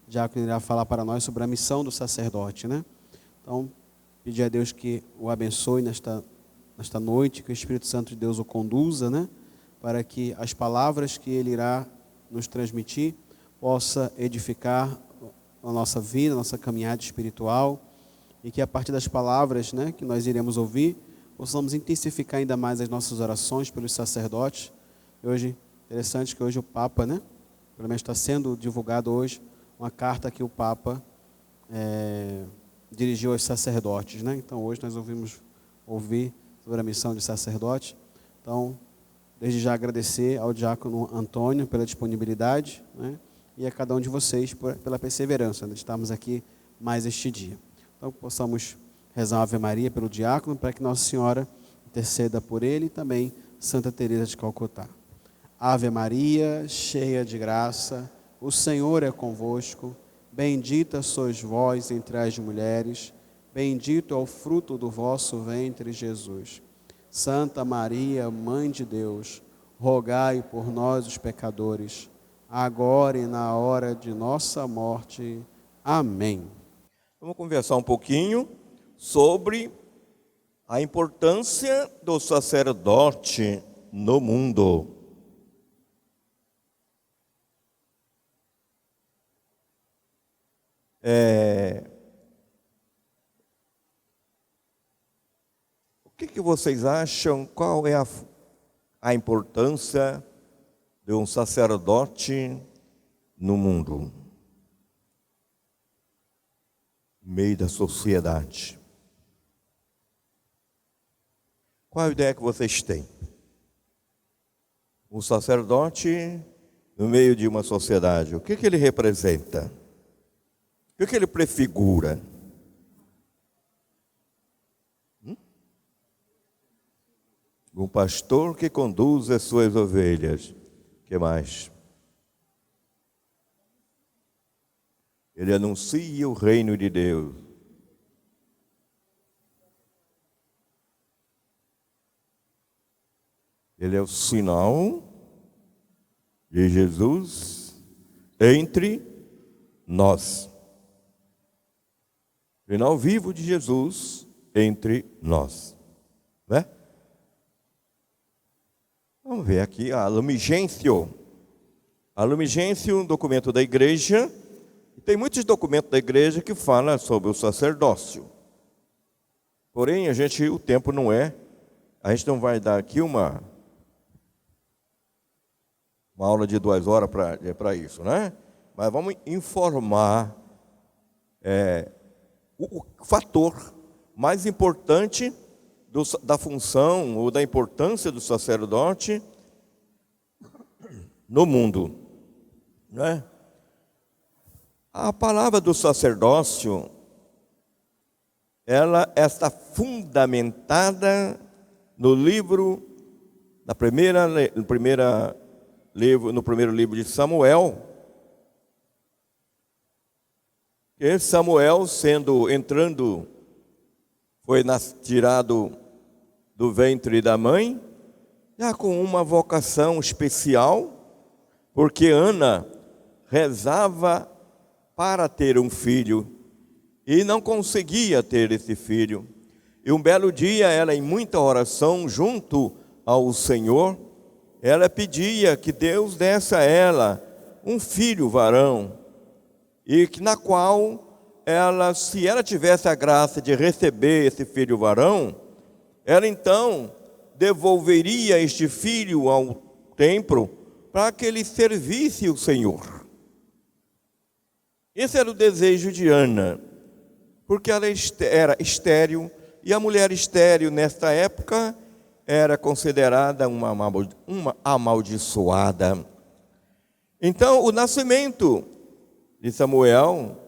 o diácono irá falar para nós sobre a missão do sacerdote, né? Então, pedir a Deus que o abençoe nesta noite, que o Espírito Santo de Deus o conduza, né? Para que as palavras que ele irá nos transmitir possa edificar a nossa vida, a nossa caminhada espiritual, e que a partir das palavras, né, que nós iremos ouvir, possamos intensificar ainda mais as nossas orações pelos sacerdotes. E hoje, interessante que hoje o Papa, né, pelo menos está sendo divulgado hoje, uma carta que o Papa dirigiu aos sacerdotes, né? Então hoje nós ouvir sobre a missão de sacerdote. Então, desde já agradecer ao diácono Antônio pela disponibilidade, né? E a cada um de vocês pela perseverança de estarmos aqui mais este dia. Então, possamos rezar uma Ave Maria pelo diácono, para que Nossa Senhora interceda por ele e também Santa Teresa de Calcutá. Ave Maria, cheia de graça, o Senhor é convosco. Bendita sois vós entre as mulheres, bendito é o fruto do vosso ventre, Jesus. Santa Maria, Mãe de Deus, rogai por nós, os pecadores, agora e na hora de nossa morte. Amém. Vamos conversar um pouquinho sobre a importância do sacerdote no mundo. O que vocês acham? Qual é a importância de um sacerdote no mundo, no meio da sociedade? Qual a ideia que vocês têm? Um sacerdote no meio de uma sociedade, o que ele representa? O que ele prefigura? Um pastor que conduz as suas ovelhas. O que mais? Ele anuncia o reino de Deus. Ele é o sinal de Jesus entre nós. Sinal vivo de Jesus entre nós. Né? Vamos ver aqui a Lumigêncio. A Lumigêncio, um documento da igreja. Tem muitos documentos da igreja que falam sobre o sacerdócio. Porém, o tempo não é. A gente não vai dar aqui uma aula de 2 horas para isso, né? Mas vamos informar o fator mais importante da função ou da importância do sacerdote no mundo, né? A palavra do sacerdócio, ela está fundamentada no primeiro livro de Samuel. Que Samuel, foi tirado do ventre da mãe, já com uma vocação especial, porque Ana rezava para ter um filho e não conseguia ter esse filho. E um belo dia, ela, em muita oração junto ao Senhor, ela pedia que Deus desse a ela um filho varão, e na qual se ela tivesse a graça de receber esse filho varão, ela então devolveria este filho ao templo para que ele servisse o Senhor. Esse era o desejo de Ana, porque ela era estéril, e a mulher estéril nesta época era considerada uma amaldiçoada. Então, o nascimento de Samuel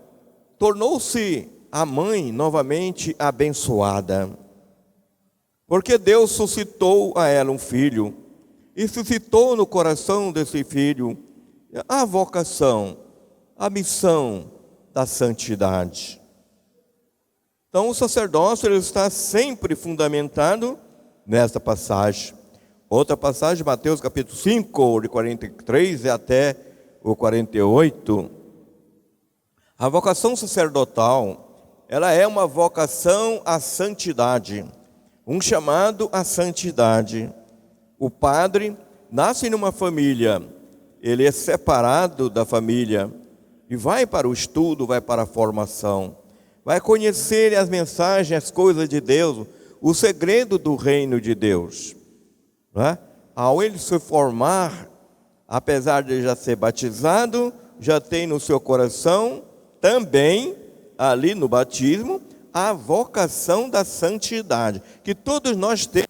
tornou-se a mãe novamente abençoada, porque Deus suscitou a ela um filho, e suscitou no coração desse filho a vocação, a missão da santidade. Então, o sacerdócio ele está sempre fundamentado nesta passagem. Outra passagem, Mateus capítulo 5, de 43 até o 48. A vocação sacerdotal, ela é uma vocação à santidade, um chamado à santidade. O padre nasce numa família, ele é separado da família e vai para o estudo, vai para a formação, vai conhecer as mensagens, as coisas de Deus, o segredo do reino de Deus. Não é? Ao ele se formar, apesar de já ser batizado, já tem no seu coração também, ali no batismo, a vocação da santidade, que todos nós temos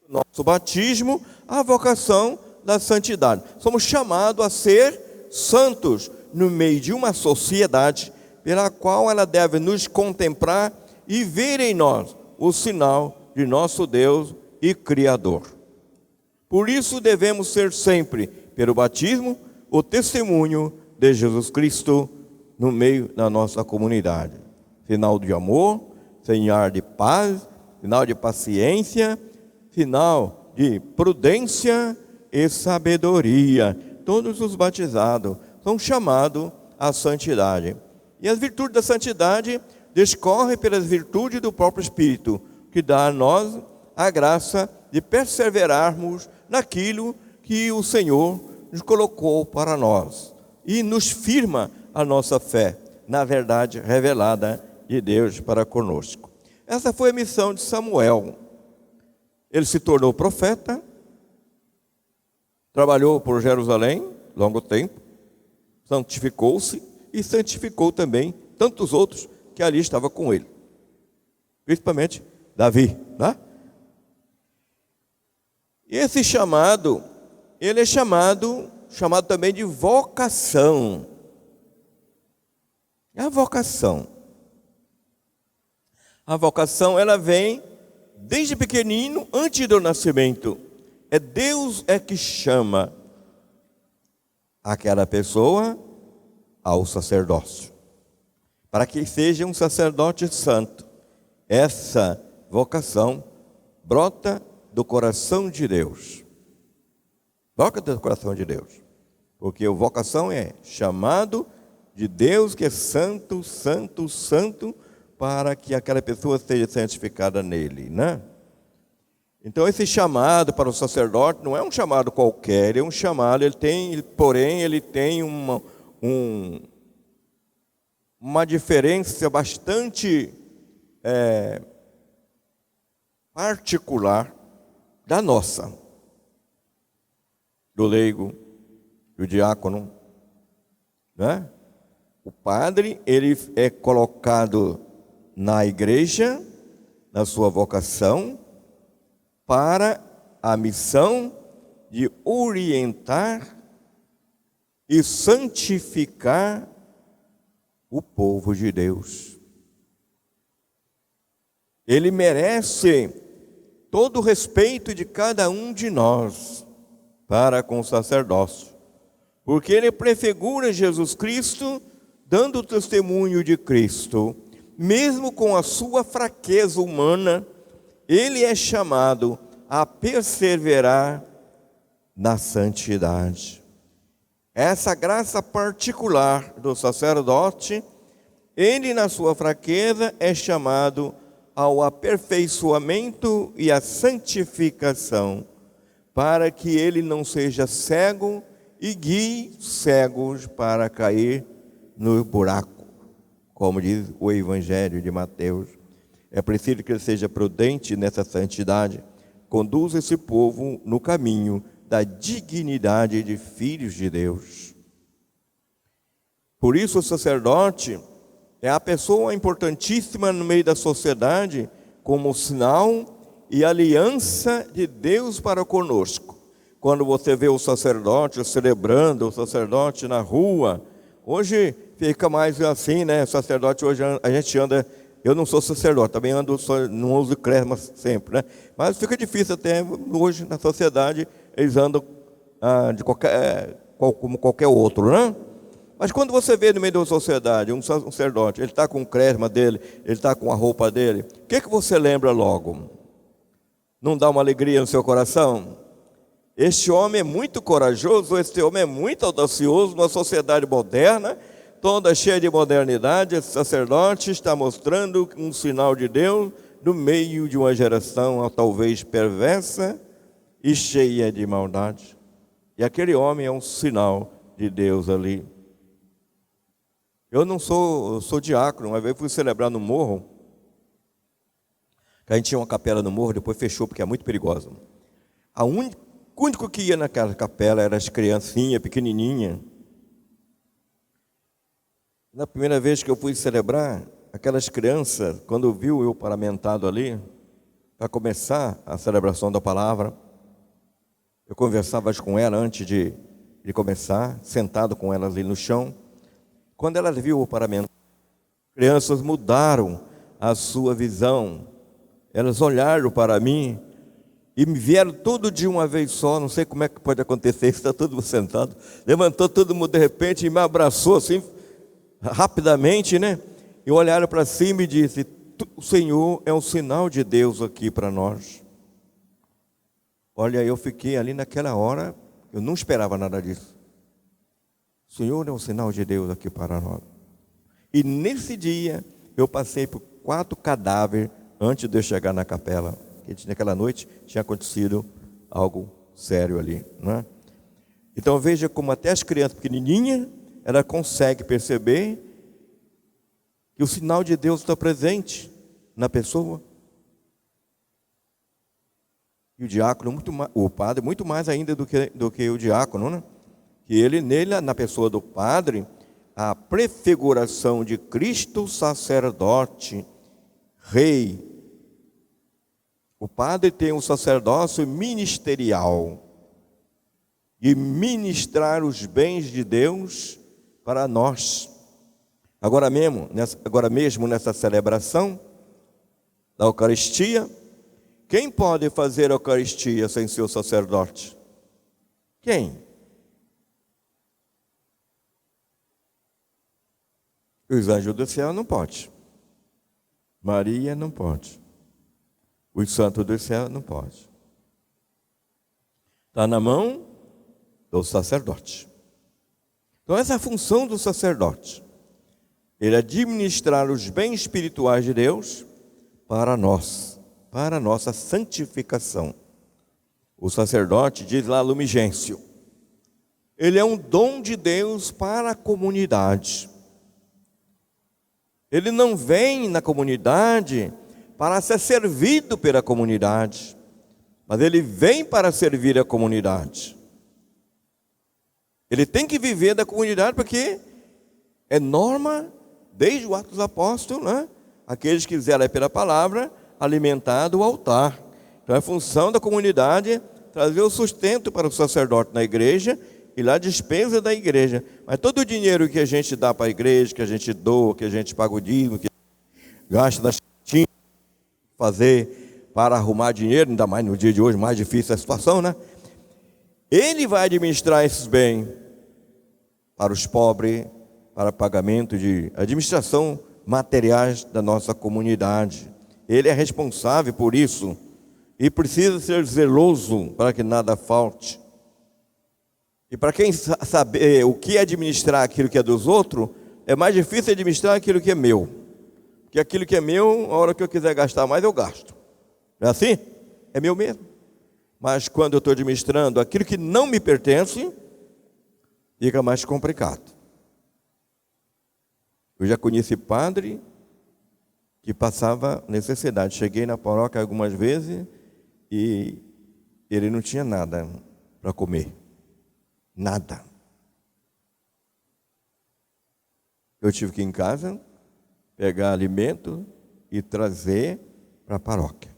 no nosso batismo, a vocação da santidade. Somos chamados a ser santos no meio de uma sociedade pela qual ela deve nos contemplar e ver em nós o sinal de nosso Deus e Criador. Por isso devemos ser sempre, pelo batismo, o testemunho de Jesus Cristo no meio da nossa comunidade. Sinal de amor, sinal de paz, sinal de paciência, sinal de prudência e sabedoria. Todos os batizados são chamados à santidade. E as virtudes da santidade discorrem pelas virtudes do próprio Espírito, que dá a nós a graça de perseverarmos naquilo que o Senhor nos colocou para nós e nos firma a nossa fé na verdade revelada de Deus para conosco. Essa foi a missão de Samuel. Ele se tornou profeta, trabalhou por Jerusalém longo tempo, santificou-se e santificou também tantos outros que ali estavam com ele, principalmente Davi, né? E esse chamado, ele é chamado também de vocação. A vocação. A vocação, ela vem desde pequenino, antes do nascimento. É Deus que chama aquela pessoa ao sacerdócio, para que seja um sacerdote santo. Essa vocação brota do coração de Deus. Brota do coração de Deus. Porque a vocação é chamado de Deus, que é santo, santo, santo, para que aquela pessoa seja santificada nele, né? Então esse chamado para o sacerdote não é um chamado qualquer, é um chamado, ele tem uma diferença bastante particular da nossa, do leigo, do diácono, né? O padre, ele é colocado na igreja, na sua vocação, para a missão de orientar e santificar o povo de Deus. Ele merece todo o respeito de cada um de nós para com o sacerdócio, porque ele prefigura Jesus Cristo, dando testemunho de Cristo. Mesmo com a sua fraqueza humana, ele é chamado a perseverar na santidade. Essa graça particular do sacerdote, ele na sua fraqueza é chamado ao aperfeiçoamento e à santificação, para que ele não seja cego e guie cegos para cair no buraco, como diz o Evangelho de Mateus. É preciso que ele seja prudente nessa santidade, conduza esse povo no caminho da dignidade de filhos de Deus. Por isso o sacerdote é a pessoa importantíssima no meio da sociedade, como sinal e aliança de Deus para conosco. Quando você vê o sacerdote celebrando, o sacerdote na rua, hoje fica mais assim, né? Sacerdote, hoje a gente anda, eu não sou sacerdote, também ando, não uso cresma sempre, né? Mas fica difícil até hoje na sociedade, eles andam como qualquer outro, né? Mas quando você vê no meio da sociedade um sacerdote, ele está com o cresma dele, ele está com a roupa dele, o que você lembra logo? Não dá uma alegria no seu coração? Este homem é muito corajoso, este homem é muito audacioso numa sociedade moderna, toda cheia de modernidade, esse sacerdote está mostrando um sinal de Deus no meio de uma geração talvez perversa e cheia de maldade. E aquele homem é um sinal de Deus ali. Eu sou diácono. Uma vez fui celebrar no morro, que a gente tinha uma capela no morro, depois fechou porque é muito perigosa. O único que ia naquela capela eram as criancinhas pequenininhas. Na primeira vez que eu fui celebrar, aquelas crianças, quando viu eu paramentado ali, para começar a celebração da palavra, eu conversava com ela antes de começar, sentado com elas ali no chão. Quando elas viu o paramento, as crianças mudaram a sua visão. Elas olharam para mim e me vieram tudo de uma vez só. Não sei como é que pode acontecer, está todo mundo sentado. Levantou todo mundo de repente e me abraçou assim, rapidamente, né? E olharam para cima e disse: o Senhor é um sinal de Deus aqui para nós. Olha, eu fiquei ali naquela hora, eu não esperava nada disso. O Senhor é um sinal de Deus aqui para nós. E nesse dia, eu passei por 4 cadáveres antes de eu chegar na capela. Naquela noite tinha acontecido algo sério ali, não é? Então veja como até as crianças pequenininhas, ela consegue perceber que o sinal de Deus está presente na pessoa. E o diácono, o padre, muito mais ainda do que o diácono, né? Que ele, nele, na pessoa do padre, a prefiguração de Cristo sacerdote, rei. O padre tem um sacerdócio ministerial e ministrar os bens de Deus para nós. Agora mesmo nessa celebração da Eucaristia, quem pode fazer a Eucaristia sem ser o sacerdote? Quem? Os anjos do céu não podem. Maria não pode. Os santos do céu não podem. Está na mão do sacerdote. Então essa é a função do sacerdote. Ele administrar os bens espirituais de Deus para nós, para a nossa santificação. O sacerdote, diz lá Lumigêncio, ele é um dom de Deus para a comunidade. Ele não vem na comunidade para ser servido pela comunidade, mas ele vem para servir a comunidade. Ele tem que viver da comunidade porque é norma, desde o Atos dos Apóstolos, né? Aqueles que quiserem pela palavra, alimentar do altar. Então é função da comunidade trazer o sustento para o sacerdote na igreja e lá a despesa da igreja. Mas todo o dinheiro que a gente dá para a igreja, que a gente doa, que a gente paga o dízimo, que gasta das tintas, fazer para arrumar dinheiro, ainda mais no dia de hoje, mais difícil a situação, né? Ele vai administrar esses bens para os pobres, para pagamento de administração materiais da nossa comunidade. Ele é responsável por isso e precisa ser zeloso para que nada falte. E para quem saber o que é administrar aquilo que é dos outros, é mais difícil administrar aquilo que é meu. Porque aquilo que é meu, a hora que eu quiser gastar mais, eu gasto. Não é assim? É meu mesmo. Mas quando eu estou administrando aquilo que não me pertence, fica mais complicado. Eu já conheci padre que passava necessidade. Cheguei na paróquia algumas vezes e ele não tinha nada para comer. Nada. Eu tive que ir em casa, pegar alimento e trazer para a paróquia.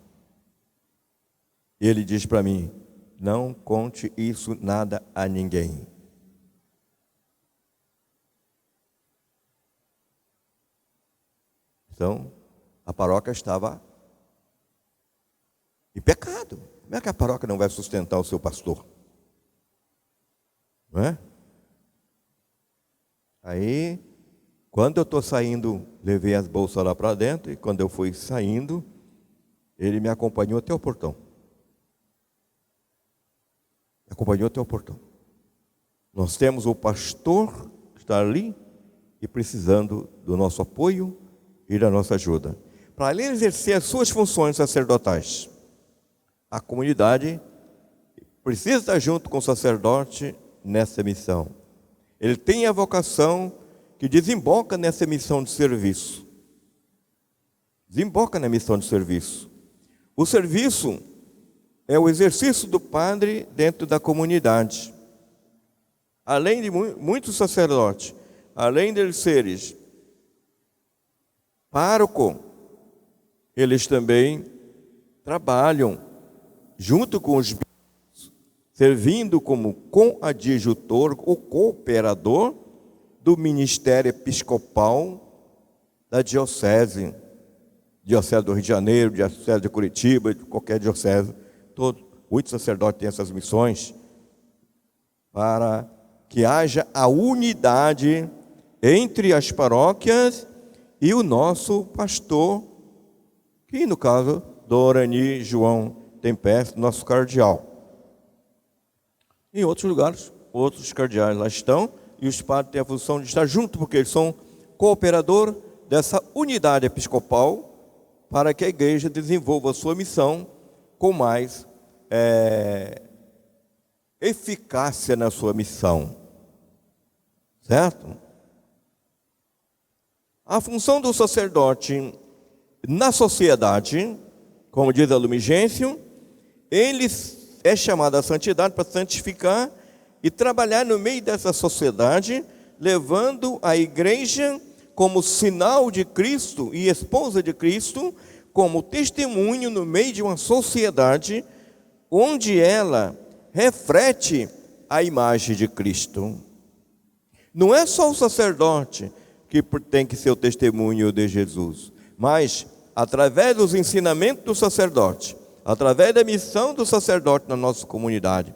Ele diz para mim: não conte isso nada a ninguém. Então, a paróquia estava em pecado. Como é que a paróquia não vai sustentar o seu pastor? Não é? Aí, quando eu estou saindo, levei as bolsas lá para dentro, e quando eu fui saindo, ele me acompanhou até o portão. Me acompanhou até o portão. Nós temos o pastor que está ali, e precisando do nosso apoio e da nossa ajuda. Para ele exercer as suas funções sacerdotais, a comunidade precisa estar junto com o sacerdote nessa missão. Ele tem a vocação que desemboca nessa missão de serviço. Desemboca na missão de serviço. O serviço é o exercício do padre dentro da comunidade. Além de muitos sacerdotes, além de eles serem pároco, eles também trabalham junto com os bispos, servindo como coadjutor ou cooperador do ministério episcopal da diocese do Rio de Janeiro, diocese de Curitiba, de qualquer diocese. Muitos sacerdotes têm essas missões para que haja a unidade entre as paróquias e o nosso pastor, que no caso, Dorani João Tempeste, nosso cardeal. Em outros lugares, outros cardeais lá estão, e os padres têm a função de estar junto, porque eles são cooperador dessa unidade episcopal, para que a igreja desenvolva a sua missão com mais eficácia na sua missão. Certo? A função do sacerdote na sociedade, como diz a Lumen Gentium, ele é chamado à santidade para santificar e trabalhar no meio dessa sociedade, levando a igreja como sinal de Cristo e esposa de Cristo, como testemunho no meio de uma sociedade onde ela reflete a imagem de Cristo. Não é só o sacerdote que tem que ser o testemunho de Jesus, mas através dos ensinamentos do sacerdote, através da missão do sacerdote na nossa comunidade,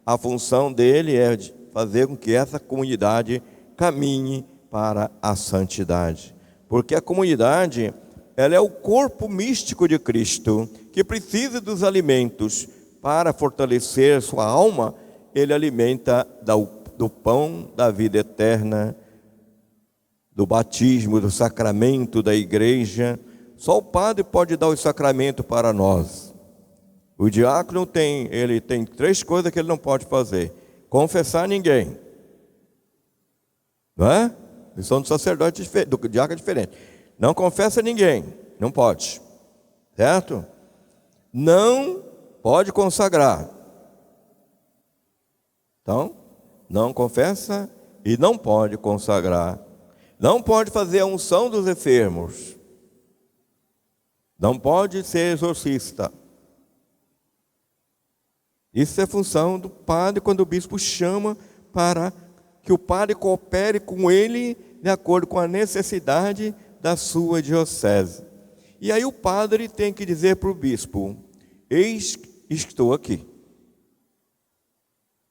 a função dele é de fazer com que essa comunidade caminhe para a santidade. Porque a comunidade, ela é o corpo místico de Cristo, que precisa dos alimentos para fortalecer sua alma. Ele alimenta do pão da vida eterna, do batismo, do sacramento da igreja. Só o padre pode dar o sacramento para nós. O diácono tem 3 coisas que ele não pode fazer: confessar ninguém, não é? A missão do sacerdote, do diácono é diferente. Não confessa ninguém, não pode, certo? Não pode consagrar. Então, não confessa e não pode consagrar. Não pode fazer a unção dos enfermos. Não pode ser exorcista. Isso é função do padre quando o bispo chama para que o padre coopere com ele de acordo com a necessidade da sua diocese. E aí o padre tem que dizer para o bispo: eis que estou aqui.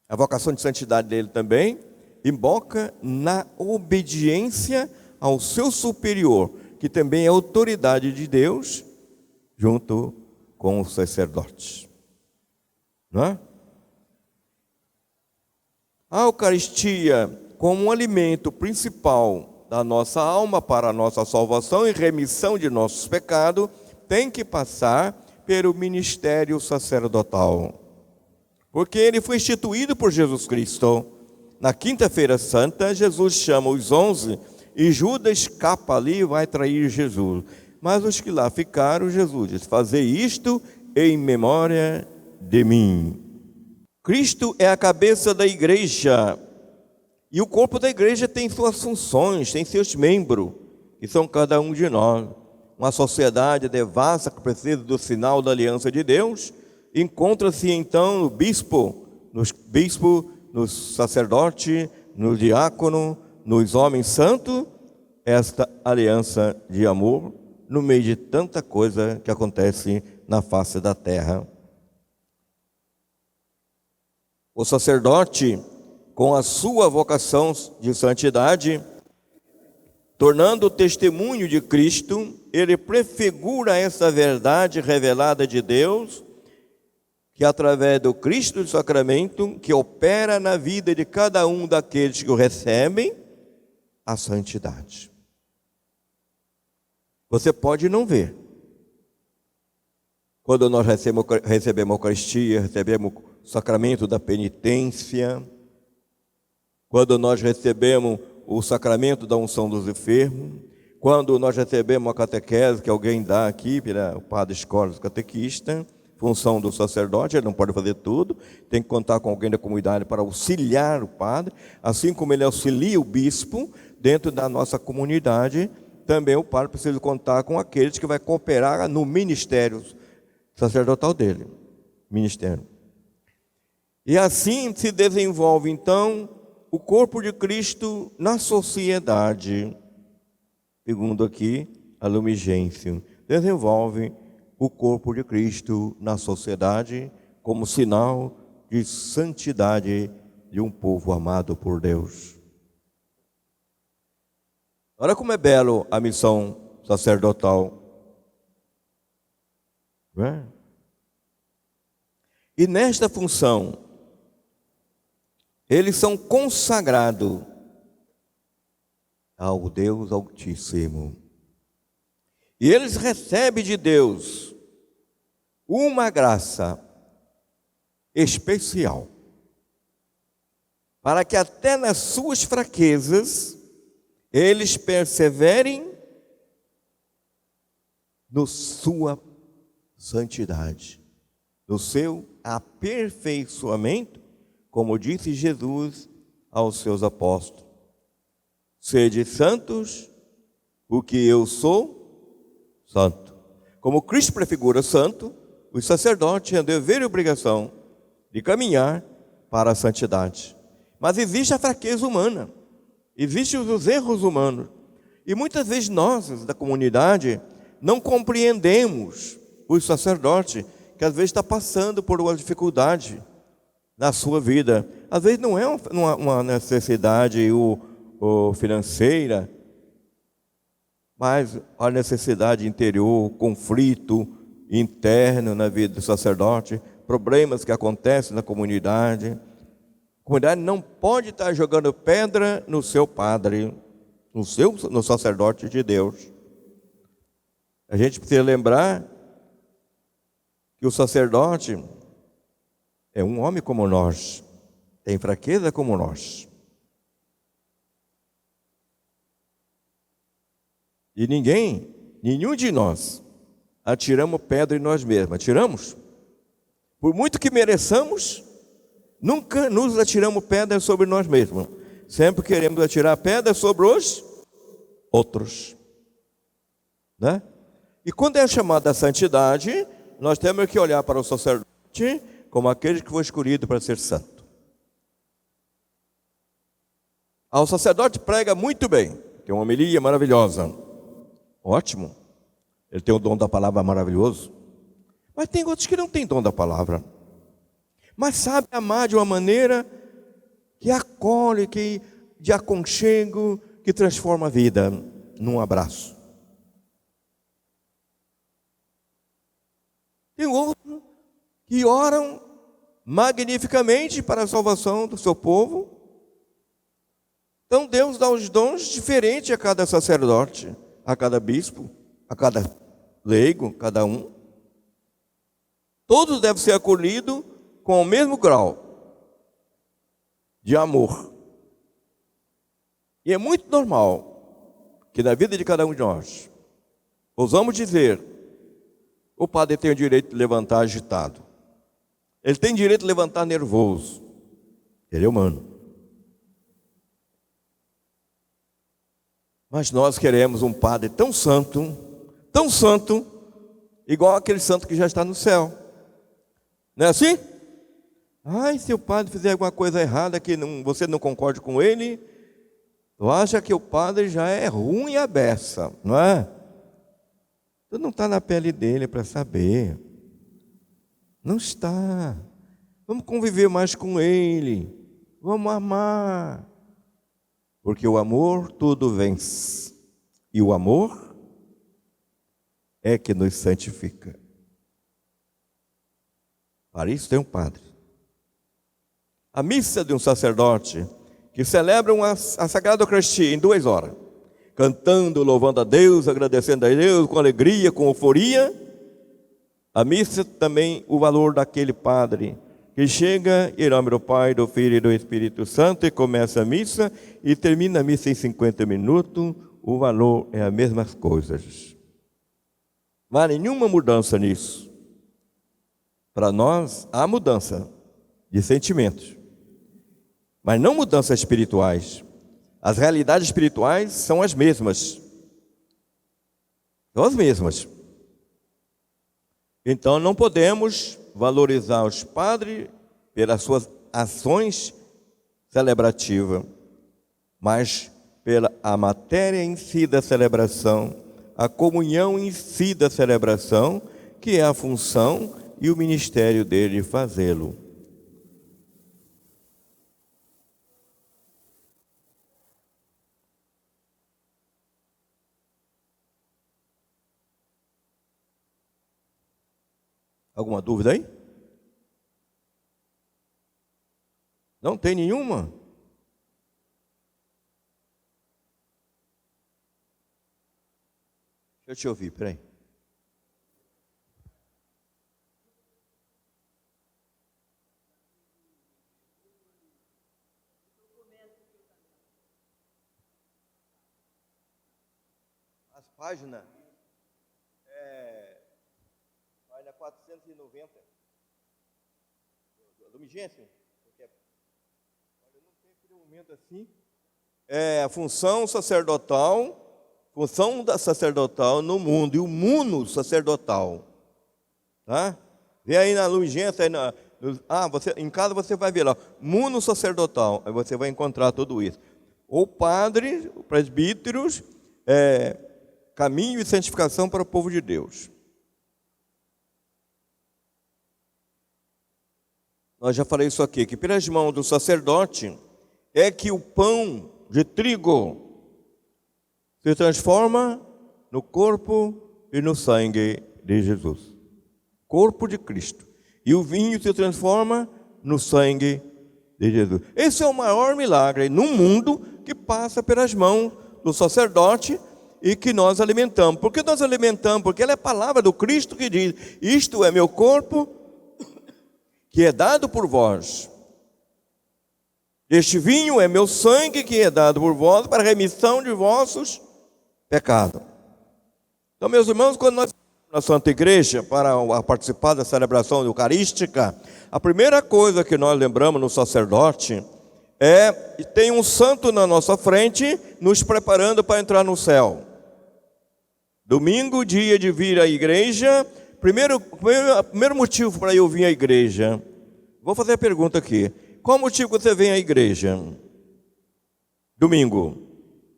A vocação de santidade dele também emboca na obediência ao seu superior, que também é autoridade de Deus, junto com os sacerdotes. Não é? A Eucaristia, como um alimento principal da nossa alma para a nossa salvação e remissão de nossos pecados, tem que passar pelo ministério sacerdotal. Porque ele foi instituído por Jesus Cristo. Na quinta-feira santa, Jesus chama os 11 e Judas escapa ali e vai trair Jesus. Mas os que lá ficaram, Jesus diz: fazei isto em memória de mim. Cristo é a cabeça da igreja. E o corpo da igreja tem suas funções, tem seus membros, que são cada um de nós. Uma sociedade devassa que precisa do sinal da aliança de Deus, encontra-se então no bispo, no sacerdote, no diácono, nos homens santos, esta aliança de amor, no meio de tanta coisa que acontece na face da terra. O sacerdote, com a sua vocação de santidade, tornando o testemunho de Cristo, ele prefigura essa verdade revelada de Deus, que através do Cristo do sacramento, que opera na vida de cada um daqueles que o recebem, a santidade. Você pode não ver. Quando nós recebemos a Eucaristia, recebemos o sacramento da penitência, quando nós recebemos o sacramento da unção dos enfermos, quando nós recebemos a catequese que alguém dá aqui, o padre escolhe o catequista, função do sacerdote, ele não pode fazer tudo, tem que contar com alguém da comunidade para auxiliar o padre, assim como ele auxilia o bispo dentro da nossa comunidade, também o padre precisa contar com aqueles que vai cooperar no ministério sacerdotal dele, ministério. E assim se desenvolve então o corpo de Cristo na sociedade, segundo aqui a Lumen Gentium, desenvolve o corpo de Cristo na sociedade como sinal de santidade de um povo amado por Deus. Olha como é belo a missão sacerdotal. Não é? E nesta função, eles são consagrados ao Deus Altíssimo. E eles recebem de Deus uma graça especial, para que até nas suas fraquezas, eles perseverem na sua santidade, no seu aperfeiçoamento, como disse Jesus aos seus apóstolos: sede santos, porque eu sou santo. Como Cristo prefigura santo, os sacerdotes têm dever e obrigação de caminhar para a santidade. Mas existe a fraqueza humana, existem os erros humanos, e muitas vezes nós, da comunidade, não compreendemos o sacerdote, que às vezes está passando por uma dificuldade na sua vida. Às vezes não é uma necessidade financeira, mas a necessidade interior, conflito interno na vida do sacerdote, problemas que acontecem na comunidade. A comunidade não pode estar jogando pedra no seu padre, no sacerdote de Deus. A gente precisa lembrar que o sacerdote é um homem como nós, tem fraqueza como nós. E nenhum de nós atiramos pedra em nós mesmos. Atiramos? Por muito que mereçamos, nunca nos atiramos pedra sobre nós mesmos. Sempre queremos atirar pedra sobre os outros, né? E quando é chamada a santidade, nós temos que olhar para o sacerdote como aquele que foi escolhido para ser santo. O sacerdote prega muito bem, tem uma homilia maravilhosa, ótimo, ele tem o dom da palavra maravilhoso, mas tem outros que não têm dom da palavra, mas sabe amar de uma maneira que acolhe, que de aconchego, que transforma a vida num abraço. Tem outros que oram magnificamente para a salvação do seu povo. Então Deus dá os dons diferentes a cada sacerdote, a cada bispo, a cada leigo, cada um. Todos devem ser acolhidos com o mesmo grau de amor. E é muito normal que na vida de cada um de nós, ousamos dizer, o padre tem o direito de levantar agitado. Ele tem direito de levantar nervoso. Ele é humano. Mas nós queremos um padre tão santo, igual aquele santo que já está no céu. Não é assim? Ai, se o padre fizer alguma coisa errada que você não concorde com ele, tu acha que o padre já é ruim a beça, não é? Tu não está na pele dele para saber. Não está. Vamos conviver mais com ele. Vamos amar. Porque o amor tudo vence. E o amor é que nos santifica. Para isso tem um padre. A missa de um sacerdote que celebram a Sagrada Eucaristia em 2 horas, cantando, louvando a Deus, agradecendo a Deus, com alegria, com euforia, a missa também, o valor daquele padre que chega em nome do Pai, do Filho e do Espírito Santo e começa a missa e termina a missa em 50 minutos, o valor é as mesmas coisas. Não há nenhuma mudança nisso. Para nós, há mudança de sentimentos, mas não mudanças espirituais. As realidades espirituais são as mesmas. São as mesmas. Então não podemos valorizar os padres pelas suas ações celebrativas, mas pela a matéria em si da celebração, a comunhão em si da celebração, que é a função e o ministério dele fazê-lo. Alguma dúvida aí? Não tem nenhuma? Deixa eu te ouvir, peraí. As páginas... Página 490. Do Migêncio? Olha, não tem aquele momento assim. É a função sacerdotal no mundo, e o mundo sacerdotal. Tá? Vê aí na Lumigência, em casa você vai ver lá, mundo sacerdotal, aí você vai encontrar tudo isso. O padre, o presbíteros, caminho e santificação para o povo de Deus. Nós já falei isso aqui, que pelas mãos do sacerdote é que o pão de trigo se transforma no corpo e no sangue de Jesus. Corpo de Cristo. E o vinho se transforma no sangue de Jesus. Esse é o maior milagre no mundo que passa pelas mãos do sacerdote e que nós alimentamos. Por que nós alimentamos? Porque ela é a palavra do Cristo que diz: isto é meu corpo, que é dado por vós. Este vinho é meu sangue, que é dado por vós para a remissão de vossos pecados. Então, meus irmãos, quando nós na Santa Igreja para participar da celebração eucarística, a primeira coisa que nós lembramos no sacerdote é que tem um santo na nossa frente nos preparando para entrar no céu. Domingo, dia de vir à igreja. Primeiro motivo para eu vir à igreja. Vou fazer a pergunta aqui. Qual motivo você vem à igreja? Domingo.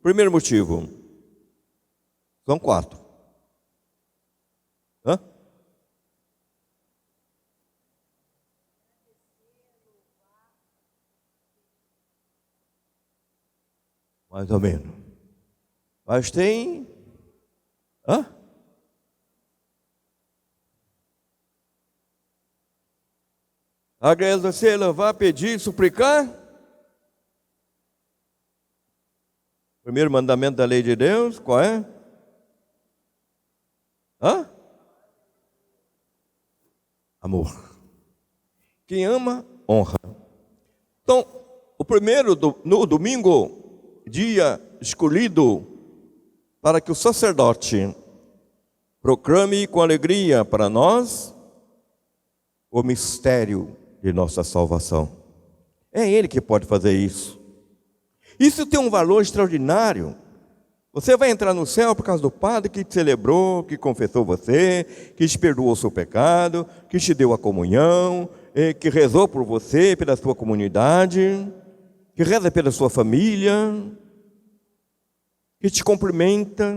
Primeiro motivo. São 4. Hã? Mais ou menos. Mas tem... Hã? Agradecer, louvar, pedir, suplicar. Primeiro mandamento da lei de Deus, qual é? Hã? Amor. Quem ama, honra. Então, no domingo, dia escolhido para que o sacerdote proclame com alegria para nós o mistério de nossa salvação. É Ele que pode fazer isso. Isso tem um valor extraordinário. Você vai entrar no céu por causa do padre que te celebrou, que confessou você, que te perdoou o seu pecado, que te deu a comunhão, que rezou por você, pela sua comunidade, que reza pela sua família, que te cumprimenta.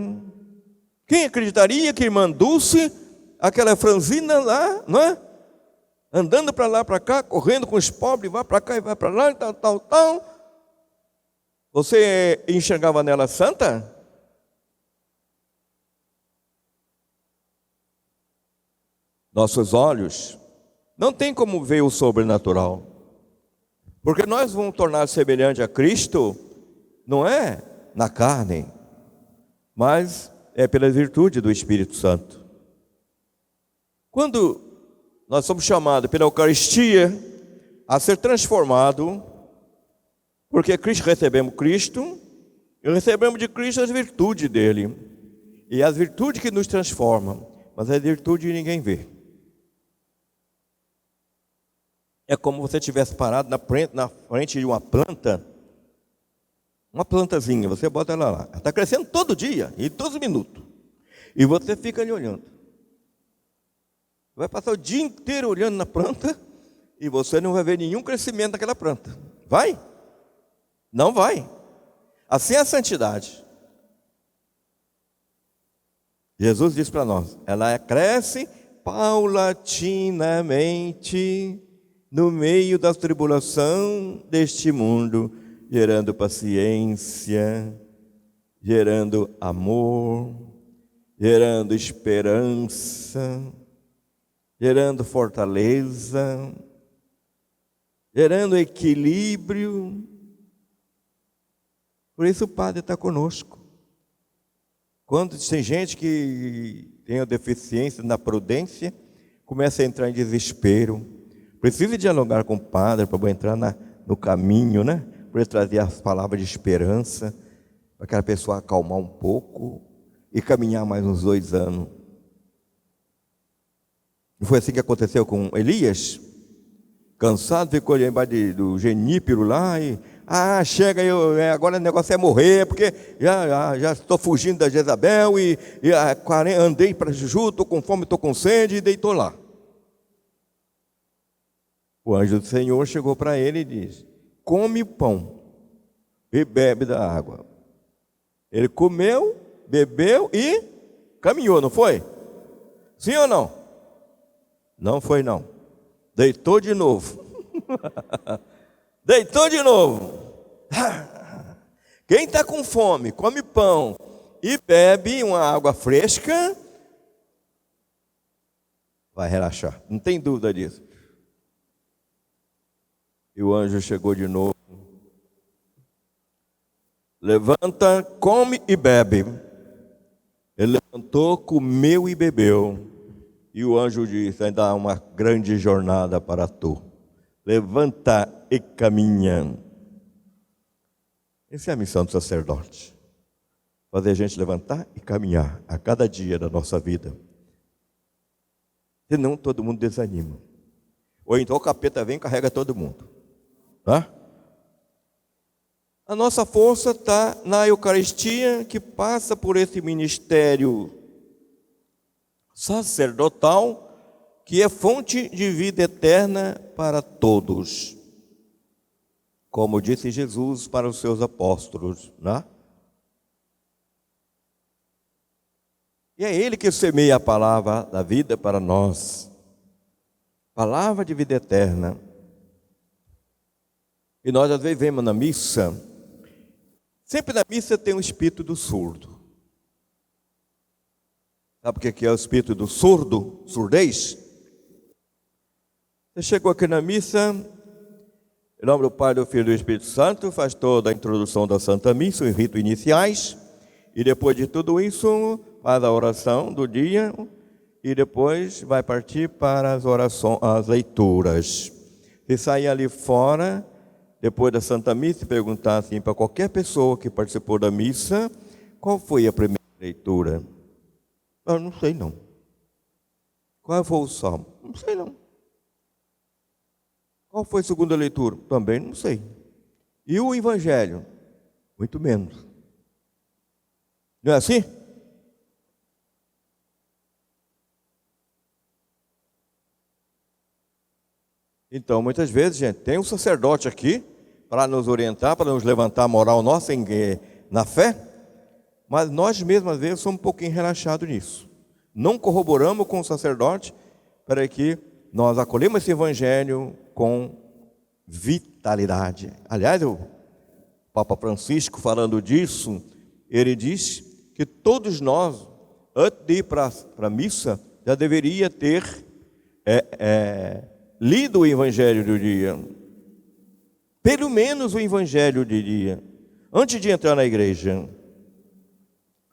Quem acreditaria que a irmã Dulce, aquela franzina lá, não é? Andando para lá, para cá, correndo com os pobres, vai para cá e vai para lá, e tal. Você enxergava nela santa? Nossos olhos não tem como ver o sobrenatural. Porque nós vamos tornar semelhante a Cristo, não é na carne, mas é pela virtude do Espírito Santo. Quando nós somos chamados pela Eucaristia a ser transformados, porque recebemos Cristo, e recebemos de Cristo as virtudes dele. E as virtudes que nos transformam, mas as virtudes ninguém vê. É como você estivesse parado na frente de uma planta, uma plantazinha, você bota ela lá. Ela está crescendo todo dia, e todos os minutos. E você fica ali olhando. Vai passar o dia inteiro olhando na planta, e você não vai ver nenhum crescimento naquela planta. Vai? Não vai. Assim é a santidade. Jesus diz para nós, ela cresce paulatinamente no meio da tribulação deste mundo, gerando paciência, gerando amor, gerando esperança, gerando fortaleza, gerando equilíbrio. Por isso o Padre está conosco. Quando tem gente que tem a deficiência na prudência, começa a entrar em desespero. Precisa dialogar com o Padre para entrar no caminho, né? Para ele trazer as palavras de esperança, para aquela pessoa acalmar um pouco e caminhar mais uns 2 anos. Não foi assim que aconteceu com Elias? Cansado, ficou ali embaixo do genípero lá e... chega, agora o negócio é morrer, porque já estou fugindo da Jezabel e andei para Juju, estou com fome, estou com sede, e deitou lá. O anjo do Senhor chegou para ele e disse, come o pão e bebe da água. Ele comeu, bebeu e caminhou, não foi? Sim ou não? Não foi não. Deitou de novo. Deitou de novo. Quem está com fome, come pão e bebe uma água fresca, vai relaxar. Não tem dúvida disso. E o anjo chegou de novo. Levanta, come e bebe. Ele levantou, comeu e bebeu. E o anjo disse, ainda há uma grande jornada para tu. Levanta e caminha. Essa é a missão do sacerdote. Fazer a gente levantar e caminhar a cada dia da nossa vida. Senão todo mundo desanima. Ou então o capeta vem e carrega todo mundo. Tá? A nossa força está na Eucaristia, que passa por esse ministério sacerdotal, que é fonte de vida eterna para todos. Como disse Jesus para os seus apóstolos, né? E é Ele que semeia a palavra da vida para nós. Palavra de vida eterna. E nós às vezes vemos na missa, sempre na missa tem um espírito do surdo. Sabe o que é o espírito do surdo? Surdez? Você chegou aqui na missa, em nome do Pai, do Filho e do Espírito Santo, faz toda a introdução da Santa Missa, os ritos iniciais, e depois de tudo isso, faz a oração do dia, e depois vai partir para as orações, as leituras. Se sair ali fora, depois da Santa Missa, e perguntar assim para qualquer pessoa que participou da missa, qual foi a primeira leitura? Eu não sei não. Qual foi o salmo? Não sei não. Qual foi a segunda leitura? Também não sei. E o evangelho? Muito menos. Não é assim? Então, muitas vezes, gente, tem um sacerdote aqui para nos orientar, para nos levantar a moral nossa na fé, mas nós mesmos, às vezes, somos um pouquinho relaxados nisso. Não corroboramos com o sacerdote para que nós acolhemos esse evangelho com vitalidade. Aliás, o Papa Francisco, falando disso, ele diz que todos nós, antes de ir para a missa, já deveria ter lido o evangelho do dia. pelo menos o evangelho de dia, antes de entrar na igreja,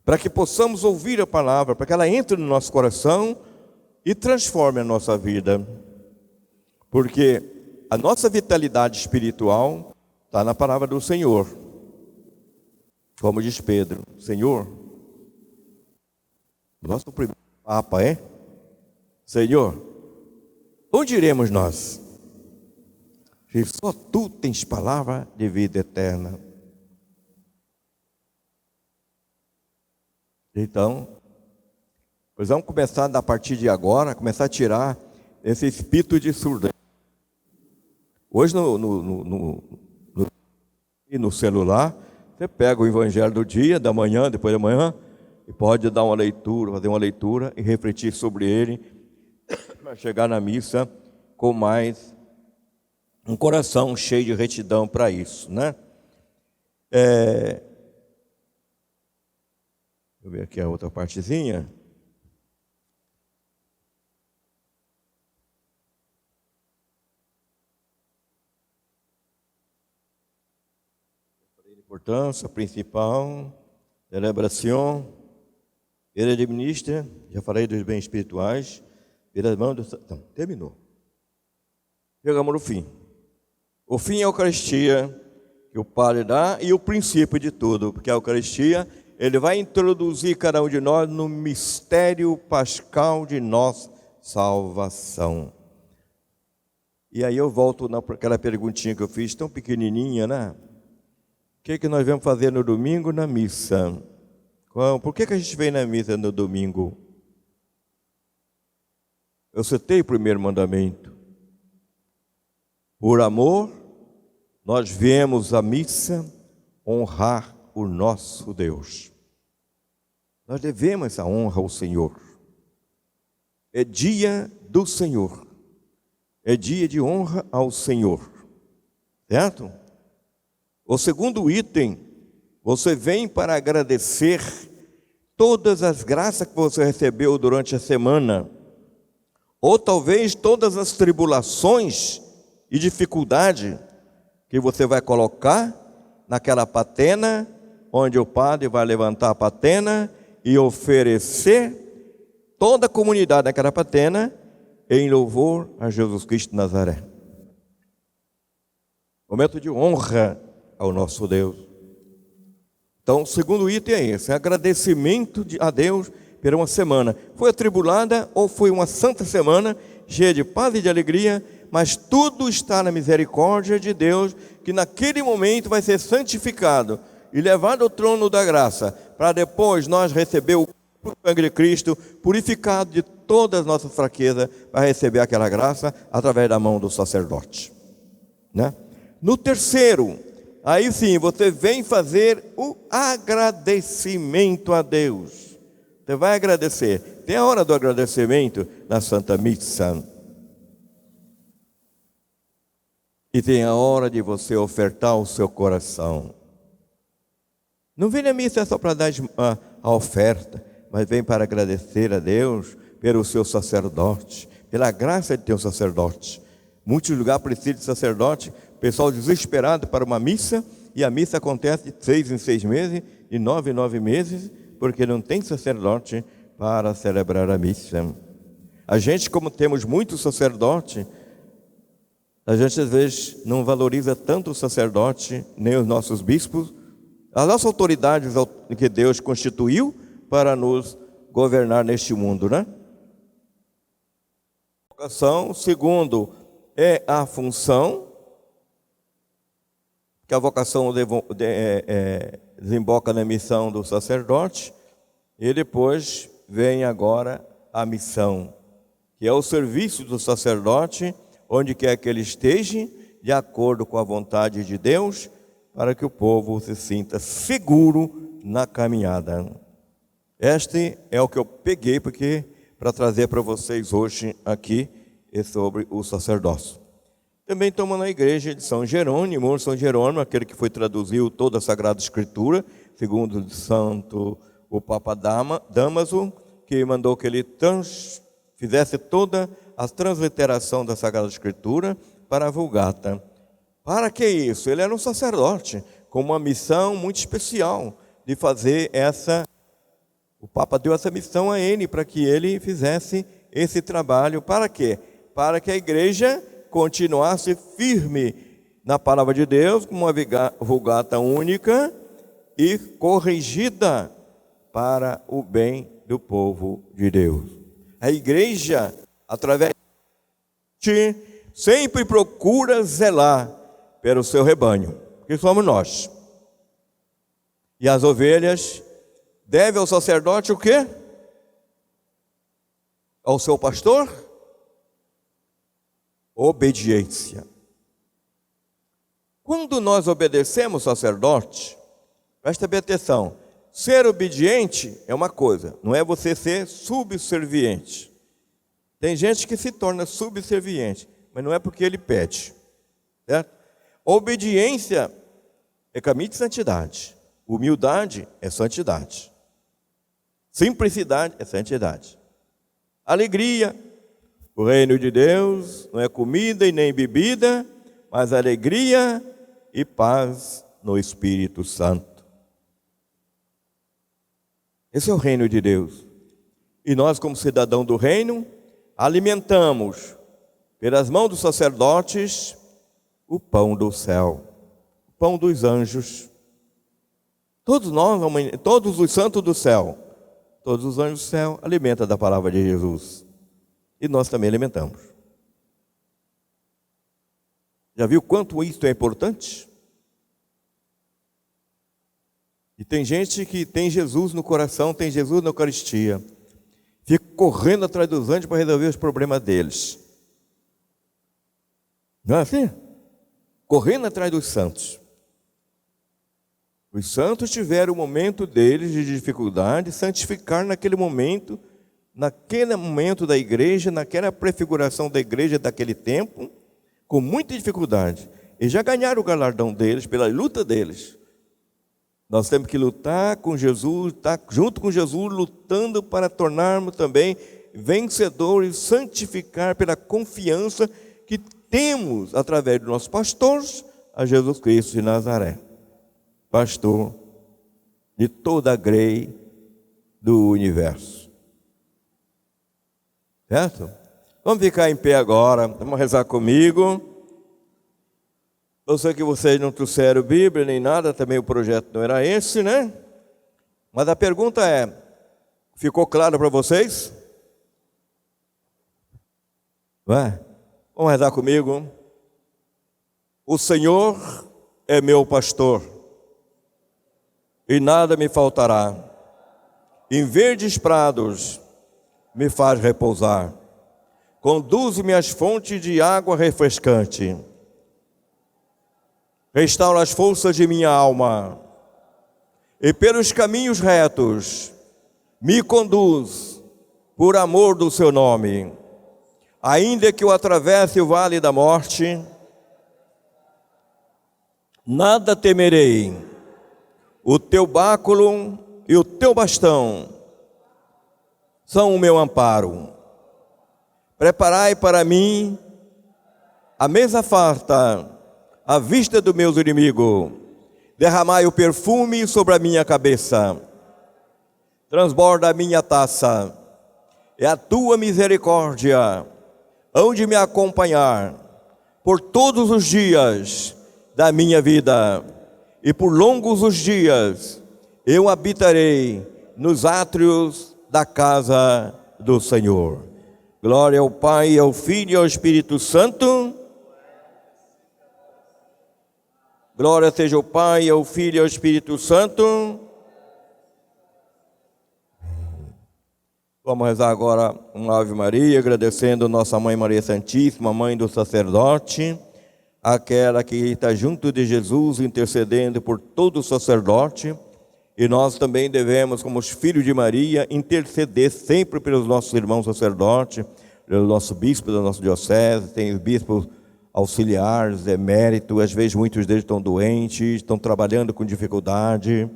para que possamos ouvir a palavra, para que ela entre no nosso coração e transforme a nossa vida. Porque a nossa vitalidade espiritual está na palavra do Senhor. Como diz Pedro, Senhor, nosso primeiro Papa é: Senhor, onde iremos nós? Se só Tu tens palavra de vida eterna. Então, nós vamos começar a partir de agora, começar a tirar esse espírito de surdez. Hoje no celular, você pega o evangelho do dia, da manhã, depois da manhã, e pode dar uma leitura, fazer uma leitura e refletir sobre ele, para chegar na missa com mais um coração cheio de retidão para isso, né? Deixa eu ver aqui a outra partezinha. Importância principal, celebração, ele administra, já falei dos bens espirituais, pelas mãos do... Não, terminou. Chegamos no fim. O fim é a Eucaristia, que o Padre dá, e o princípio de tudo, porque a Eucaristia, ele vai introduzir cada um de nós no mistério pascal de nossa salvação. E aí eu volto naquela perguntinha que eu fiz, tão pequenininha, né? O que nós vamos fazer no domingo na missa? Por que a gente vem na missa no domingo? Eu citei o primeiro mandamento. Por amor, nós viemos à missa honrar o nosso Deus. Nós devemos essa honra ao Senhor. É dia do Senhor. É dia de honra ao Senhor. Certo? O segundo item, você vem para agradecer todas as graças que você recebeu durante a semana, ou talvez todas as tribulações e dificuldade que você vai colocar naquela patena, onde o padre vai levantar a patena e oferecer toda a comunidade daquela patena em louvor a Jesus Cristo de Nazaré. Momento de honra ao nosso Deus. Então, o segundo item é esse, agradecimento a Deus por uma semana. Foi atribulada ou foi uma santa semana, cheia de paz e de alegria, mas tudo está na misericórdia de Deus, que naquele momento vai ser santificado e levado ao trono da graça, para depois nós receber o sangue de Cristo, purificado de todas as nossas fraquezas, para receber aquela graça através da mão do sacerdote, né? No terceiro, aí sim, você vem fazer o agradecimento a Deus. Você vai agradecer. Tem a hora do agradecimento na Santa Missa. E tem a hora de você ofertar o seu coração. Não vem na missa só para dar a oferta, mas vem para agradecer a Deus pelo seu sacerdote, pela graça de ter um sacerdote. Muitos lugares precisam de sacerdote, pessoal desesperado para uma missa, e a missa acontece de 6 em 6 meses, de 9 em 9 meses, porque não tem sacerdote para celebrar a missa. A gente, como temos muito sacerdote, a gente às vezes não valoriza tanto o sacerdote, nem os nossos bispos, as nossas autoridades que Deus constituiu para nos governar neste mundo, né? Vocação, segundo, é a função, que a vocação desemboca na missão do sacerdote, e depois vem agora a missão, que é o serviço do sacerdote, onde quer que ele esteja, de acordo com a vontade de Deus, para que o povo se sinta seguro na caminhada. Este é o que eu peguei para trazer para vocês hoje aqui sobre o sacerdócio. Também estamos na igreja de São Jerônimo, aquele que foi traduziu toda a Sagrada Escritura, segundo o santo o Papa Damaso, que mandou que ele fizesse toda a transliteração da Sagrada Escritura para a Vulgata. Para que isso? Ele era um sacerdote com uma missão muito especial de fazer essa. O Papa deu essa missão a ele para que ele fizesse esse trabalho. Para quê? Para que a igreja continuasse firme na palavra de Deus, com uma vulgata única e corrigida para o bem do povo de Deus. A igreja, através de sempre procura zelar pelo seu rebanho, que somos nós. E as ovelhas devem ao sacerdote o quê? Ao seu pastor? Obediência. Quando nós obedecemos ao sacerdote, presta bem atenção, ser obediente é uma coisa, não é você ser subserviente. Tem gente que se torna subserviente, mas não é porque ele pede, certo? Obediência é caminho de santidade. Humildade é santidade. Simplicidade é santidade. Alegria, o reino de Deus não é comida e nem bebida, mas alegria e paz no Espírito Santo. Esse é o reino de Deus. E nós, como cidadão do reino, alimentamos, pelas mãos dos sacerdotes, o pão do céu, o pão dos anjos. Todos nós, todos os santos do céu, todos os anjos do céu alimentam da palavra de Jesus. E nós também alimentamos. Já viu quanto isso é importante? E tem gente que tem Jesus no coração, tem Jesus na Eucaristia, fica correndo atrás dos anjos para resolver os problemas deles. Não é assim? Correndo atrás dos santos. Os santos tiveram o momento deles de dificuldade, santificar naquele momento da igreja, naquela prefiguração da igreja daquele tempo, com muita dificuldade. E já ganharam o galardão deles, pela luta deles. Nós temos que lutar com Jesus, estar junto com Jesus, lutando para tornarmos também vencedores, santificar pela confiança que temos através dos nossos pastores, a Jesus Cristo de Nazaré. Pastor de toda a grei do universo. Certo? Vamos ficar em pé agora, vamos rezar comigo. Eu sei que vocês não trouxeram Bíblia nem nada, também o projeto não era esse, né? Mas a pergunta é, ficou claro para vocês? Vai? Vamos rezar comigo. O Senhor é meu pastor, e nada me faltará. Em verdes prados me faz repousar. Conduz-me às fontes de água refrescante. Restaura as forças de minha alma. E pelos caminhos retos me conduz por amor do seu nome. Ainda que eu atravesse o vale da morte, nada temerei. O teu báculo e o teu bastão são o meu amparo. Preparai para mim a mesa farta à vista dos meus inimigos. Derramai o perfume sobre a minha cabeça. Transborda a minha taça. É a tua misericórdia hão de me acompanhar por todos os dias da minha vida. E por longos os dias eu habitarei nos átrios da casa do Senhor. Glória ao Pai, ao Filho e ao Espírito Santo. Glória seja ao Pai, ao Filho e ao Espírito Santo. Vamos rezar agora uma Ave Maria, agradecendo nossa Mãe Maria Santíssima, Mãe do sacerdote, aquela que está junto de Jesus, intercedendo por todo o sacerdote. E nós também devemos, como os filhos de Maria, interceder sempre pelos nossos irmãos sacerdotes, pelo nosso bispo da nossa diocese. Tem os bispos auxiliares, eméritos, às vezes muitos deles estão doentes, estão trabalhando com dificuldade,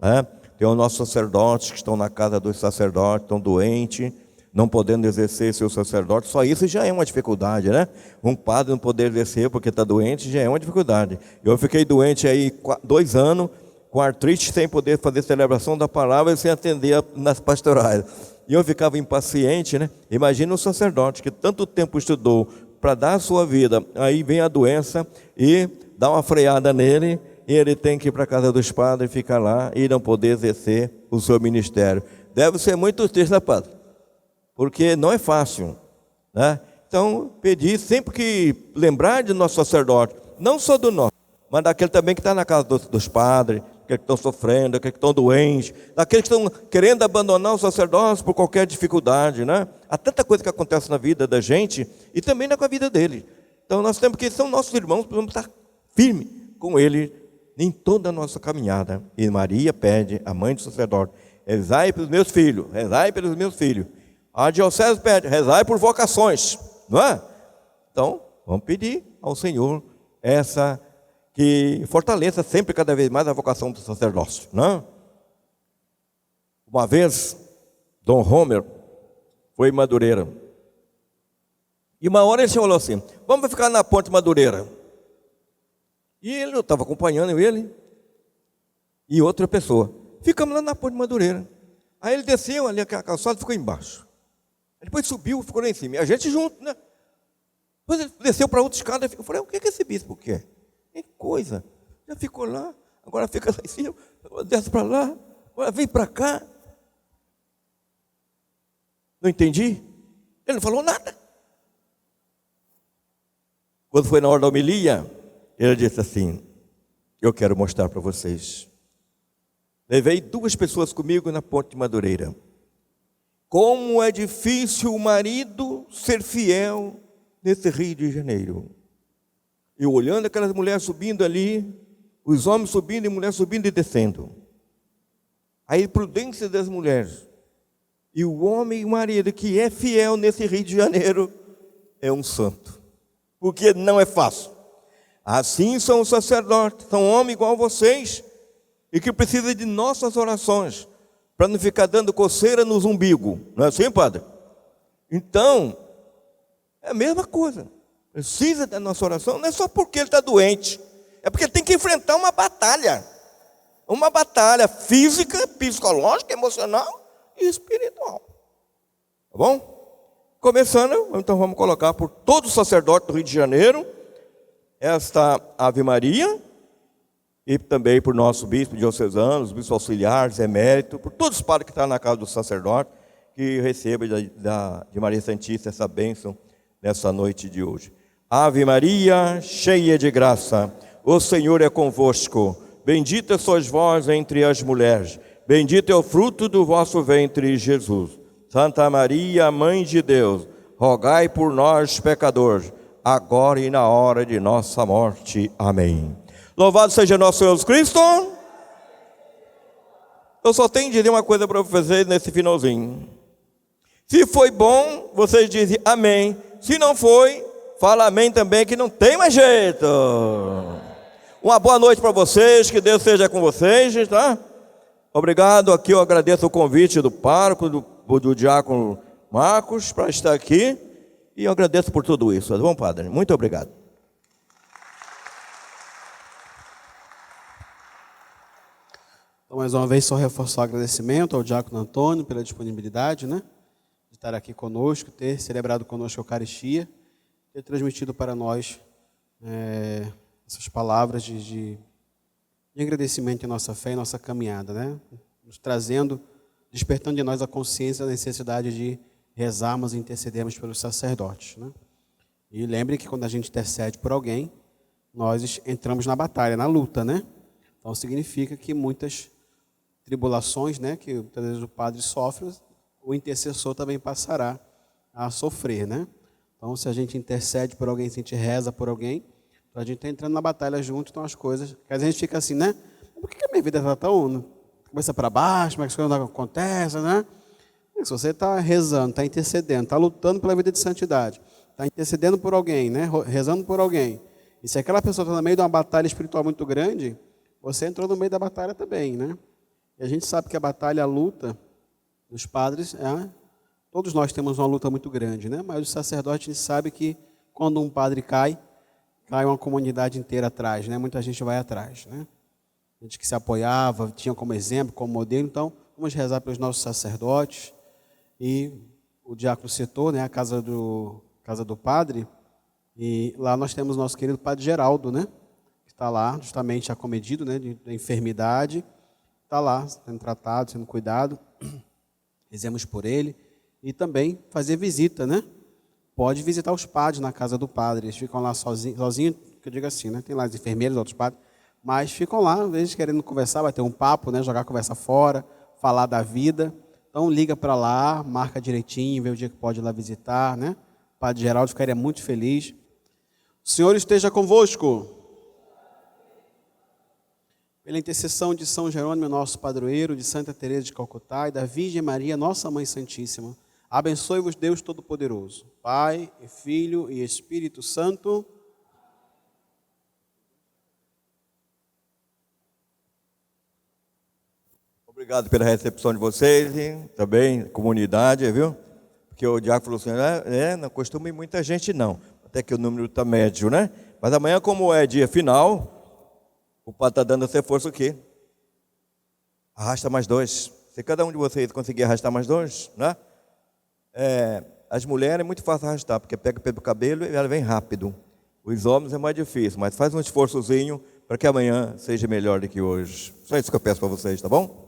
né? Tem os nossos sacerdotes que estão na casa dos sacerdotes, estão doentes. não podendo exercer seu sacerdote, só isso já é uma dificuldade, né? Um padre não poder exercer porque está doente já é uma dificuldade. Eu fiquei doente aí 2 anos, com artrite, sem poder fazer celebração da palavra e sem atender nas pastorais. E eu ficava impaciente, né? Imagina um sacerdote que tanto tempo estudou para dar a sua vida, aí vem a doença e dá uma freada nele, e ele tem que ir para a casa dos padres, ficar lá e não poder exercer o seu ministério. Deve ser muito triste, né, padre? Porque não é fácil, né? Então, pedir sempre que lembrar de nosso sacerdote, não só do nosso, mas daquele também que está na casa dos padres, aqueles que estão sofrendo, aqueles que estão doentes, daqueles que estão querendo abandonar o sacerdócio por qualquer dificuldade, né? Há tanta coisa que acontece na vida da gente e também na vida dele. Então, nós temos que, são nossos irmãos, precisamos estar firmes com ele em toda a nossa caminhada. E Maria pede, a mãe do sacerdote, rezai pelos meus filhos, rezai pelos meus filhos. A diocese pede, rezai por vocações, não é? Então, vamos pedir ao Senhor essa, que fortaleça sempre, cada vez mais, a vocação do sacerdócio, não é? Uma vez, Dom Homer foi em Madureira. E uma hora ele falou assim, vamos ficar na Ponte Madureira. E eu estava acompanhando ele e outra pessoa. Ficamos lá na Ponte Madureira. Aí ele desceu ali, a calçada ficou embaixo. Depois subiu, ficou lá em cima. E a gente junto, né? Depois ele desceu para outra escada. Eu falei, o que esse bispo quer? Que coisa. Já ficou lá, agora fica lá em cima, desce para lá, agora vem para cá. Não entendi. Ele não falou nada. Quando foi na hora da homilia, ele disse assim, eu quero mostrar para vocês. Levei 2 pessoas comigo na Ponte de Madureira. Como é difícil o marido ser fiel nesse Rio de Janeiro. Eu olhando aquelas mulheres subindo ali, os homens subindo e mulheres subindo e descendo. A imprudência das mulheres. E o homem e o marido que é fiel nesse Rio de Janeiro é um santo. Porque não é fácil. Assim são os sacerdotes, são homens igual a vocês, e que precisam de nossas orações, para não ficar dando coceira nos umbigos. Não é assim, padre? Então, é a mesma coisa. Precisa da nossa oração, não é só porque ele está doente, é porque ele tem que enfrentar uma batalha. Uma batalha física, psicológica, emocional e espiritual. Tá bom? Começando, então vamos colocar por todo o sacerdote do Rio de Janeiro, esta Ave Maria, e também por nosso bispo diocesano, os bispos auxiliares, emérito, por todos os padres que estão na casa do sacerdote, que recebam de Maria Santíssima essa bênção nessa noite de hoje. Ave Maria, cheia de graça, o Senhor é convosco. Bendita sois vós entre as mulheres, bendito é o fruto do vosso ventre, Jesus. Santa Maria, Mãe de Deus, rogai por nós, pecadores, agora e na hora de nossa morte. Amém. Louvado seja nosso Senhor Jesus Cristo. Eu só tenho que dizer uma coisa para vocês nesse finalzinho. Se foi bom, vocês dizem amém. Se não foi, fala amém também, que não tem mais jeito. Uma boa noite para vocês, que Deus seja com vocês, tá? Obrigado, aqui eu agradeço o convite do pároco, do diácono Marcos, para estar aqui. E eu agradeço por tudo isso, tá bom, padre? Muito obrigado. Então, mais uma vez, só reforçar o agradecimento ao diácono Antônio pela disponibilidade, né? De estar aqui conosco, ter celebrado conosco a Eucaristia, ter transmitido para nós essas palavras de agradecimento em nossa fé e nossa caminhada, né? Nos trazendo, despertando de nós a consciência da necessidade de rezarmos e intercedermos pelos sacerdotes, né? E lembre que quando a gente intercede por alguém, nós entramos na batalha, na luta, né? Então significa que muitas tribulações, né, que muitas vezes o padre sofre, o intercessor também passará a sofrer, né? Então se a gente intercede por alguém, se a gente reza por alguém, então a gente está entrando na batalha junto, então as coisas, às vezes a gente fica assim, né? Por que a minha vida está tão cabeça para baixo, como é que as coisas não acontecem, né? Se você está rezando, está intercedendo, está lutando pela vida de santidade, está intercedendo por alguém, né? Rezando por alguém, e se aquela pessoa está no meio de uma batalha espiritual muito grande, você entrou no meio da batalha também, né? E a gente sabe que a batalha, a luta dos padres todos nós temos uma luta muito grande, né? Mas o sacerdote, a gente sabe que quando um padre cai uma comunidade inteira atrás, né? Muita gente vai atrás, né? Gente que se apoiava, tinha como exemplo, como modelo. Então, vamos rezar pelos nossos sacerdotes. E o diácono citou, né, a casa do padre. E lá nós temos o nosso querido padre Geraldo, né? Que está lá, justamente acomedido, né, da enfermidade. Está lá, sendo tratado, sendo cuidado. Rezemos por ele. E também fazer visita, né? Pode visitar os padres na casa do padre. Eles ficam lá sozinhos, que eu digo assim, né? Tem lá os enfermeiros, outros padres. Mas ficam lá, às vezes, querendo conversar, bater um papo, né? Jogar a conversa fora, falar da vida. Então, liga para lá, marca direitinho, vê o dia que pode ir lá visitar, né? O padre Geraldo ficaria muito feliz. O Senhor esteja convosco. Pela intercessão de São Jerônimo, nosso padroeiro, de Santa Teresa de Calcutá e da Virgem Maria, nossa Mãe Santíssima, abençoe-vos Deus Todo-Poderoso, Pai, e Filho e Espírito Santo. Obrigado pela recepção de vocês, hein? Também, comunidade, viu? Porque o diácono falou assim, não costuma ir muita gente não, até que o número está médio, né? Mas amanhã, como é dia final, o padre está dando essa força o quê? Arrasta mais 2. Se cada um de vocês conseguir arrastar mais 2, né? As mulheres é muito fácil arrastar, porque pega pelo cabelo e ela vem rápido. Os homens é mais difícil, mas faz um esforçozinho para que amanhã seja melhor do que hoje. Só isso que eu peço para vocês, tá bom?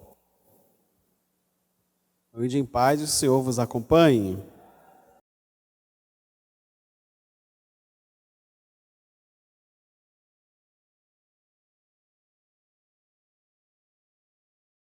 Ide em paz e o Senhor vos acompanhe.